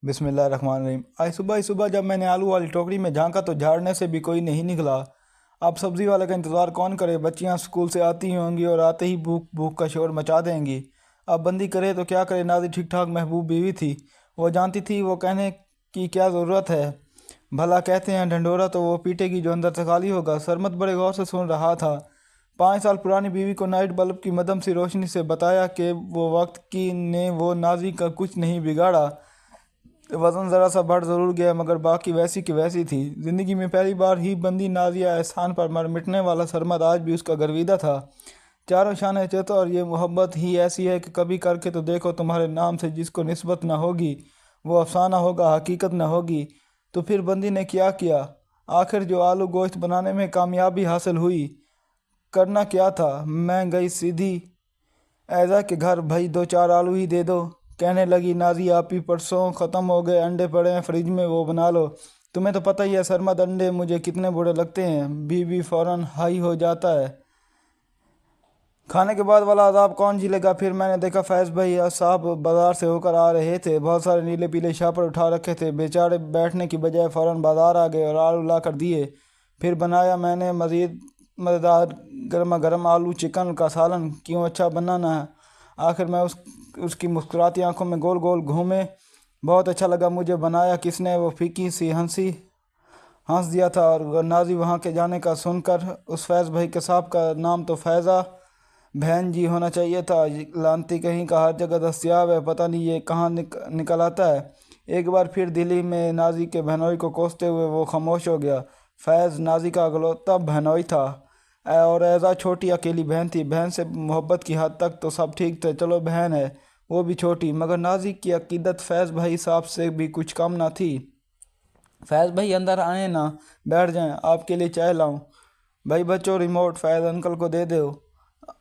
بسم اللہ الرحمن الرحیم۔ آج صبح جب میں نے آلو والی ٹوکری میں جھانکا تو جھاڑنے سے بھی کوئی نہیں نکلا۔ اب سبزی والے کا انتظار کون کرے؟ بچیاں اسکول سے آتی ہوں گی اور آتے ہی بھوک بھوک کا شور مچا دیں گی۔ اب بندی کرے تو کیا کرے؟ نازی ٹھیک ٹھاک محبوب بیوی تھی، وہ جانتی تھی وہ کہنے کی کیا ضرورت ہے۔ بھلا کہتے ہیں ڈھنڈورا تو وہ پیٹے گی جو اندر سے خالی ہوگا۔ سرمد بڑے غور سے سن رہا تھا۔ 5 سال پرانی بیوی کو نائٹ بلب کی مدھم سی روشنی سے بتایا کہ وہ وقت کی نے وہ نازی کا کچھ نہیں بگاڑا۔ وزن ذرا سا بڑھ ضرور گیا مگر باقی ویسی کی ویسی تھی۔ زندگی میں پہلی بار ہی بندی نازیہ احسان پر مر مٹنے والا سرمد آج بھی اس کا گرویدہ تھا۔ چاروں شانے چیتا اور یہ محبت ہی ایسی ہے کہ کبھی کر کے تو دیکھو، تمہارے نام سے جس کو نسبت نہ ہوگی وہ افسانہ ہوگا، حقیقت نہ ہوگی۔ تو پھر بندی نے کیا آخر جو آلو گوشت بنانے میں کامیابی حاصل ہوئی، کرنا کیا تھا؟ میں گئی سیدھی ایزا کے گھر، بھائی 2 4 آلو ہی دے دو۔ کہنے لگی نازی آپی پرسوں ختم ہو گئے، انڈے پڑے ہیں فریج میں، وہ بنا لو۔ تمہیں تو پتہ ہی ہے سرمد، انڈے مجھے کتنے برے لگتے ہیں۔ بی فوراً ہائی ہو جاتا ہے۔ کھانے کے بعد والا عذاب کون جھیلے گا؟ پھر میں نے دیکھا فیض بھائی صاحب بازار سے ہو کر آ رہے تھے، بہت سارے نیلے پیلے شاپر اٹھا رکھے تھے۔ بیچارے بیٹھنے کی بجائے فوراً بازار آ گئے اور آلو لا کر دیے۔ پھر بنایا میں نے مزید مزیدار گرما گرم آلو چکن کا سالن، کیوں اچھا بنانا ہے۔ آخر میں اس کی مسکراتی آنکھوں میں گول گول گھومے۔ بہت اچھا لگا مجھے، بنایا کس نے؟ وہ پھیکی سی ہنس دیا تھا۔ اور نازی وہاں کے جانے کا سن کر، اس فیض بھائی کے صاحب کا نام تو فیضہ بہن جی ہونا چاہیے تھا، لانتی کہیں کا ہر جگہ دستیاب ہے، پتہ نہیں یہ کہاں نکل آتا ہے۔ ایک بار پھر دلی میں نازی کے بہنوئی کو کوستے ہوئے وہ خاموش ہو گیا۔ فیض نازی کا اکلوتا بہنوئی تھا اور ایزا چھوٹی اکیلی بہن تھی۔ بہن سے محبت کی حد تک تو سب ٹھیک تھے، چلو بہن ہے وہ بھی چھوٹی، مگر نازی کی عقیدت فیض بھائی صاحب سے بھی کچھ کم نہ تھی۔ فیض بھائی اندر آئیں نا، بیٹھ جائیں، آپ کے لیے چائے لاؤں۔ بھائی بچوں ریموٹ فیض انکل کو دے دو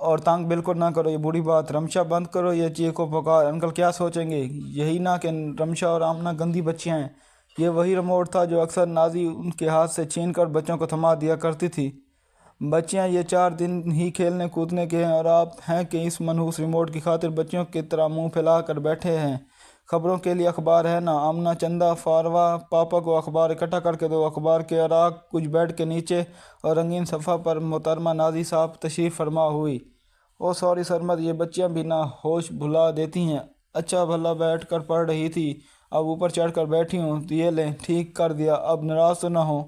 اور تنگ بالکل نہ کرو، یہ بری بات۔ رمشا بند کرو یہ چیخ و پکار، انکل کیا سوچیں گے؟ یہی نہ کہ رمشا اور آمنہ گندی بچیاں ہیں۔ یہ وہی ریموٹ تھا جو اکثر نازی ان کے ہاتھ سے چھین کر بچوں کو تھما دیا کرتی تھی۔ بچیاں یہ 4 دن ہی کھیلنے کودنے کے ہیں اور آپ ہیں کہ اس منحوس ریموٹ کی خاطر بچیوں کی طرح منہ پھیلا کر بیٹھے ہیں۔ خبروں کے لیے اخبار ہے نا آمنہ، چندہ فاروا پاپا کو اخبار اکٹھا کر کے دو۔ اخبار کے اوراق کچھ بیڈ کے نیچے اور رنگین صفحہ پر محترمہ نازی صاحب تشریف فرما ہوئی۔ او سوری سرمد، یہ بچیاں بھی نہ ہوش بھلا دیتی ہیں۔ اچھا بھلا بیٹھ کر پڑھ رہی تھی، اب اوپر چڑھ کر بیٹھی ہوں تو یہ لیں ٹھیک کر دیا، اب ناراض تو نہ ہو۔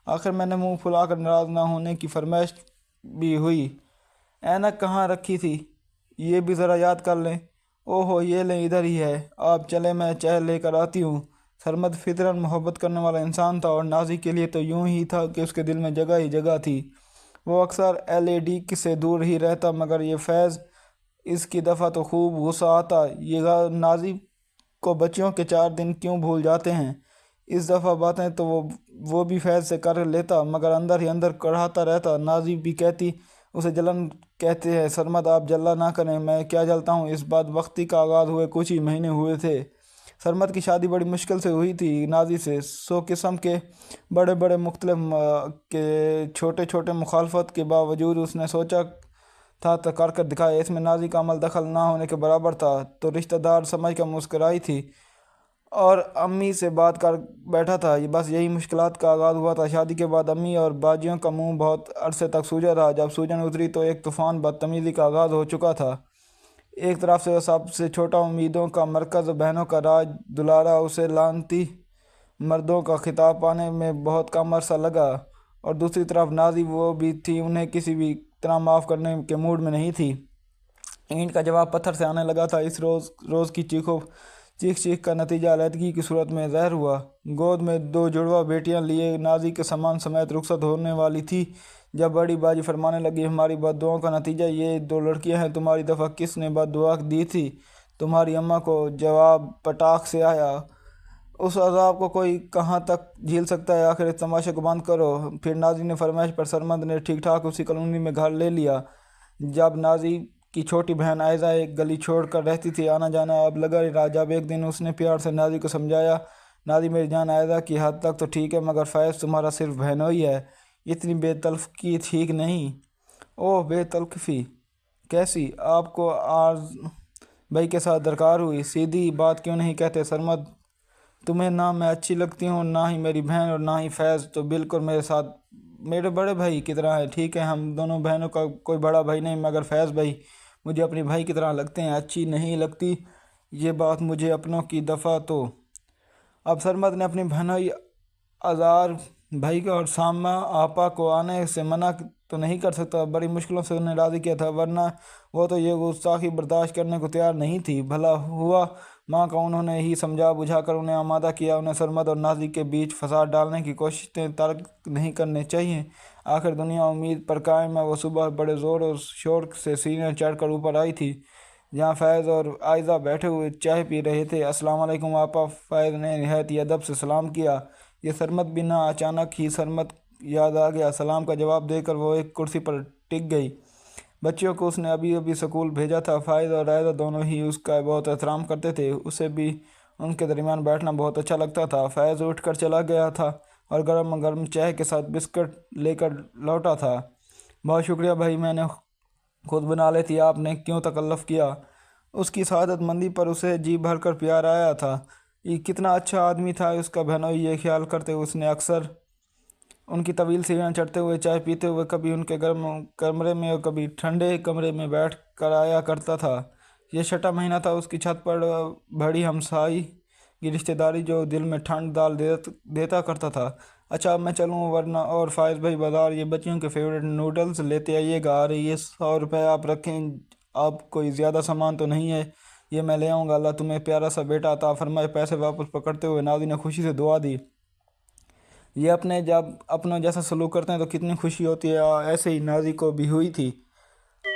آخر میں نے منہ پھلا کر ناراض نہ ہونے کی فرمائش بھی ہوئی۔ اینک کہاں رکھی تھی؟ یہ بھی ذرا یاد کر لیں۔ اوہو یہ لیں ادھر ہی ہے، آپ چلیں میں چائے لے کر آتی ہوں۔ سرمد فطراً محبت کرنے والا انسان تھا اور نازی کے لیے تو یوں ہی تھا کہ اس کے دل میں جگہ ہی جگہ تھی۔ وہ اکثر LAD سے دور ہی رہتا مگر یہ فیض، اس کی دفعہ تو خوب غصہ آتا۔ یہ نازی کو بچیوں کے 4 دن کیوں بھول جاتے ہیں؟ اس دفعہ باتیں تو وہ بھی فیض سے کر لیتا مگر اندر ہی اندر کڑھاتا رہتا۔ نازی بھی کہتی اسے جلن کہتے ہیں۔ سرمد آپ جلا نہ کریں، میں کیا جلتا ہوں؟ اس بات وقتی کا آغاز ہوئے کچھ ہی مہینے ہوئے تھے۔ سرمد کی شادی بڑی مشکل سے ہوئی تھی نازی سے۔ 100 قسم کے بڑے بڑے مختلف کے چھوٹے چھوٹے مخالفت کے باوجود اس نے سوچا تھا تو کر کر دکھایا۔ اس میں نازی کا عمل دخل نہ ہونے کے برابر تھا تو رشتہ دار سمجھ کر مسکرائی تھی اور امی سے بات کر بیٹھا تھا۔ بس یہی مشکلات کا آغاز ہوا تھا۔ شادی کے بعد امی اور باجیوں کا منہ بہت عرصے تک سوجا رہا۔ جب سوجن اتری تو ایک طوفان بدتمیزی کا آغاز ہو چکا تھا۔ ایک طرف سے وہ سب سے چھوٹا امیدوں کا مرکز، بہنوں کا راج دلارا، اسے لعنتی مردوں کا خطاب پانے میں بہت کم عرصہ لگا، اور دوسری طرف نازی وہ بھی تھی انہیں کسی بھی طرح معاف کرنے کے موڈ میں نہیں تھی۔ اینٹ کا جواب پتھر سے آنے لگا تھا۔ اس روز کی چیخ کا نتیجہ علیحدگی کی صورت میں ظاہر ہوا۔ گود میں 2 جڑواں بیٹیاں لیے نازی کے سامان سمیت رخصت ہونے والی تھی جب بڑی باجی فرمانے لگی، ہماری بد دعاؤں کا نتیجہ یہ 2 لڑکیاں ہیں۔ تمہاری دفعہ کس نے بد دعا دی تھی؟ تمہاری اماں کو۔ جواب پٹاخ سے آیا۔ اس عذاب کو کوئی کہاں تک جھیل سکتا ہے؟ آخر اس تماشے کو بند کرو۔ پھر نازی نے فرمائش پر سرمد نے ٹھیک ٹھاک اسی کالونی میں گھر لے لیا جب نازی کی چھوٹی بہن آئزہ ایک گلی چھوڑ کر رہتی تھی۔ آنا جانا اب لگا ہی رہا۔ جب ایک دن اس نے پیار سے نازی کو سمجھایا، نازی میری جان، آئزہ کی حد تک تو ٹھیک ہے مگر فیض تمہارا صرف بہنوئی ہے، اتنی بے تلفی ٹھیک نہیں۔ اوہ بے تلفی کیسی؟ آپ کو عارض بھائی کے ساتھ درکار ہوئی؟ سیدھی بات کیوں نہیں کہتے؟ سرمد تمہیں نہ میں اچھی لگتی ہوں، نہ ہی میری بہن اور نہ ہی فیض تو بالکل میرے ساتھ میرے بڑے بھائی کی طرح ہے۔ ٹھیک ہے ہم دونوں بہنوں کا کوئی بڑا بھائی نہیں، مگر فیض بھائی مجھے اپنی بھائی کی طرح لگتے ہیں، اچھی نہیں لگتی یہ بات مجھے اپنوں کی دفعہ تو۔ اب سرمد نے اپنی بہنوئی اظہار بھائی کو اور سامہ آپا کو آنے سے منع تو نہیں کر سکتا، بڑی مشکلوں سے انہیں راضی کیا تھا، ورنہ وہ تو یہ گستاخی برداشت کرنے کو تیار نہیں تھی۔ بھلا ہوا ماں کا انہوں نے ہی سمجھا بجھا کر انہیں آمادہ کیا، انہیں سرمد اور نازی کے بیچ فساد ڈالنے کی کوششیں ترک نہیں کرنی چاہیے۔ آخر دنیا امید پر قائم ہے۔ وہ صبح بڑے زور و شور سے سیڑھیاں چڑھ کر اوپر آئی تھی جہاں فیض اور عائزہ بیٹھے ہوئے چائے پی رہے تھے۔ السلام علیکم آپا، فیض نے نہایت ادب سے سلام کیا۔ یہ سرمد بھی نہ اچانک ہی سرمد یاد آ گیا۔ سلام کا جواب دے کر وہ ایک کرسی پر ٹک گئی۔ بچیوں کو اس نے ابھی ابھی سکول بھیجا تھا۔ فائز اور عائزہ دونوں ہی اس کا بہت احترام کرتے تھے، اسے بھی ان کے درمیان بیٹھنا بہت اچھا لگتا تھا۔ فیض اٹھ کر چلا گیا تھا اور گرم گرم چائے کے ساتھ بسکٹ لے کر لوٹا تھا۔ بہت شکریہ بھائی، میں نے خود بنا لیتی، آپ نے کیوں تکلف کیا؟ اس کی سعادت مندی پر اسے جی بھر کر پیار آیا تھا۔ یہ کتنا اچھا آدمی تھا اس کا بہنوئی، یہ خیال کرتے اس نے اکثر ان کی طویل سیڑھیاں چڑھتے ہوئے چائے پیتے ہوئے کبھی ان کے گرم کمرے میں اور کبھی ٹھنڈے کمرے میں بیٹھ کر آیا کرتا تھا۔ یہ چھٹا مہینہ تھا، اس کی چھت پر بڑی ہمسائی کی رشتہ داری جو دل میں ٹھنڈ ڈال دیتا کرتا تھا۔ اچھا اب میں چلوں ورنہ؟ اور فائز بھائی بازار یہ بچیوں کے فیورٹ نوڈلز لیتے آئیے گا۔ ارے یہ 100 روپے آپ رکھیں، آپ کوئی زیادہ سامان تو نہیں ہے، یہ میں لے آؤں گا، اللہ تمہیں پیارا سا بیٹا عطا فرمائے۔ پیسے واپس پکڑتے ہوئے نازی نے خوشی سے دعا دی۔ یہ اپنے جب اپنوں جیسا سلوک کرتے ہیں تو کتنی خوشی ہوتی ہے، ایسے ہی نازی کو بھی ہوئی تھی۔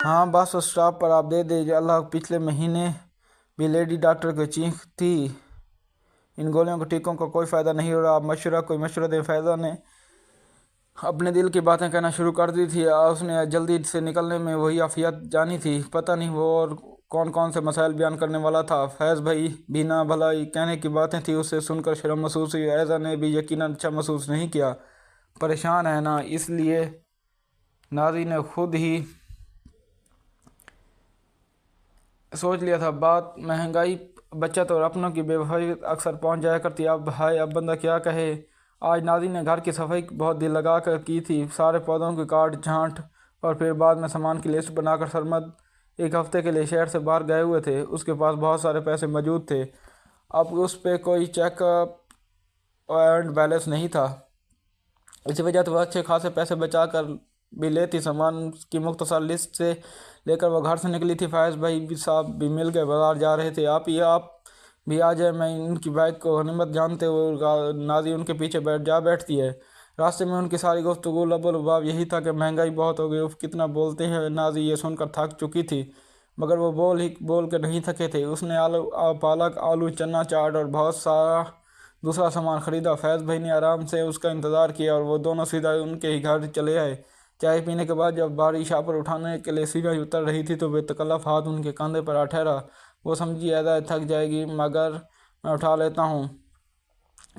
ہاں بس اسٹاپ پر آپ دے دیجیے اللہ۔ پچھلے مہینے بھی لیڈی ڈاکٹر کو چینک تھی، ان گولیوں کو ٹیکوں کا کوئی فائدہ نہیں ہو رہا، آپ کوئی مشورہ دیں۔ فیضہ نے اپنے دل کی باتیں کہنا شروع کر دی تھی، اس نے جلدی سے نکلنے میں وہی عافیت جانی تھی، پتہ نہیں وہ اور کون کون سے مسائل بیان کرنے والا تھا۔ فیض بھائی بھی نہ بھلا کہنے کی باتیں تھیں، اسے سن کر شرم محسوس ہوئی۔ عائزہ نے بھی یقیناً اچھا محسوس نہیں کیا، پریشان ہے نا، اس لیے نازی نے خود ہی سوچ لیا تھا بات مہنگائی بچت اور اپنوں کی بے وفائی اکثر پہنچ جایا کرتی۔ اب ہائے اب بندہ کیا کہے۔ آج نازی نے گھر کی صفائی بہت دل لگا کر کی تھی، سارے پودوں کی کاٹ چھانٹ اور پھر بعد میں سامان کی لسٹ بنا کر۔ سرمد ایک ہفتے کے لیے شہر سے باہر گئے ہوئے تھے، اس کے پاس بہت سارے پیسے موجود تھے، اب اس پہ کوئی چیک اپ اینڈ بیلنس نہیں تھا، اسی وجہ سے وہ اچھے خاصے پیسے بچا کر بھی لیتی۔ سامان کی مختصر لسٹ سے لے کر وہ گھر سے نکلی تھی۔ فائز بھائی بھی صاحب بھی مل گئے، بازار جا رہے تھے۔ آپ بھی آ جائیں، میں ان کی بائک کو غنیمت جانتے ہوئے نازی ان کے پیچھے بیٹھتی ہے۔ راستے میں ان کی ساری گفتگو لب و لباب یہی تھا کہ مہنگائی بہت ہو گئی، اف کتنا بولتے ہیں۔ نازی یہ سن کر تھک چکی تھی، مگر وہ بول کے نہیں تھکے تھے۔ اس نے پالک، آلو، چنا چاٹ اور بہت سارا دوسرا سامان خریدا۔ فیض بھائی نے آرام سے اس کا انتظار کیا اور وہ دونوں سیدھا ان کے ہی گھر چلے آئے۔ چائے پینے کے بعد جب باری شاپر اٹھانے کے لیے سیڑھیاں اتر رہی تھی تو بے تکلف ہاتھ ان کے کاندھے پر آ ٹھہرا۔ وہ سمجھی عائزہ تھک جائے گی مگر میں اٹھا لیتا ہوں۔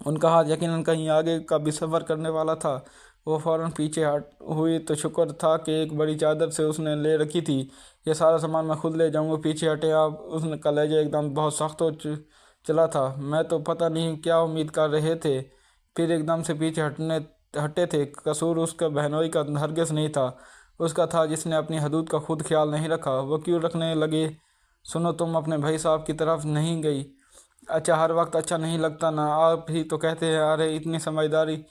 ان کا ہاتھ یقیناً کہیں آگے کا بھی سفر کرنے والا تھا۔ وہ فوراً پیچھے ہٹ ہوئی تو شکر تھا کہ ایک بڑی چادر سے اس نے لے رکھی تھی۔ یہ سارا سامان میں خود لے جاؤں گا، پیچھے ہٹے آپ۔ اس کا لہجہ ایک دم بہت سخت ہو چلا تھا۔ میں تو پتہ نہیں کیا امید کر رہے تھے، پھر ایک دم سے پیچھے ہٹے تھے۔ قصور اس کا بہنوئی کا ہرگز نہیں تھا، اس کا تھا جس نے اپنی حدود کا خود خیال نہیں رکھا۔ وہ کیوں رکھنے لگے؟ سنو تم اپنے بھائی صاحب کی طرف نہیں گئی؟ اچھا ہر وقت اچھا نہیں لگتا نا، آپ ہی تو کہتے ہیں ارے اتنی سمجھداری۔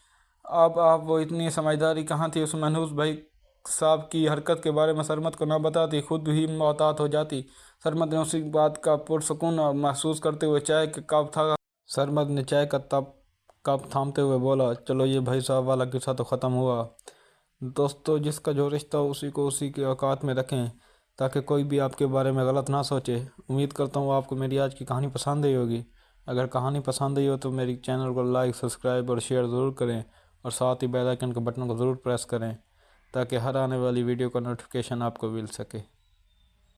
آپ وہ اتنی سمجھداری کہاں تھی؟ اس منحوس بھائی صاحب کی حرکت کے بارے میں سرمد کو نہ بتاتی، خود ہی محتاط ہو جاتی۔ سرمد نے اسی بات کا پرسکون محسوس کرتے ہوئے چائے کا کپ تھا سرمد نے چائے کا کپ تھامتے ہوئے بولا، چلو یہ بھائی صاحب والا قصہ تو ختم ہوا۔ دوستو جس کا جو رشتہ اسی کو اسی کے اوقات میں رکھیں تاکہ کوئی بھی آپ کے بارے میں غلط نہ سوچے۔ امید کرتا ہوں آپ کو میری آج کی کہانی پسند آئی ہوگی۔ اگر کہانی پسند آئی ہو تو میری چینل کو لائک، سبسکرائب اور شیئر ضرور کریں اور ساتھ ہی بیل آئیکن کے بٹن کو ضرور پریس کریں تاکہ ہر آنے والی ویڈیو کا نوٹیفیکیشن آپ کو مل سکے۔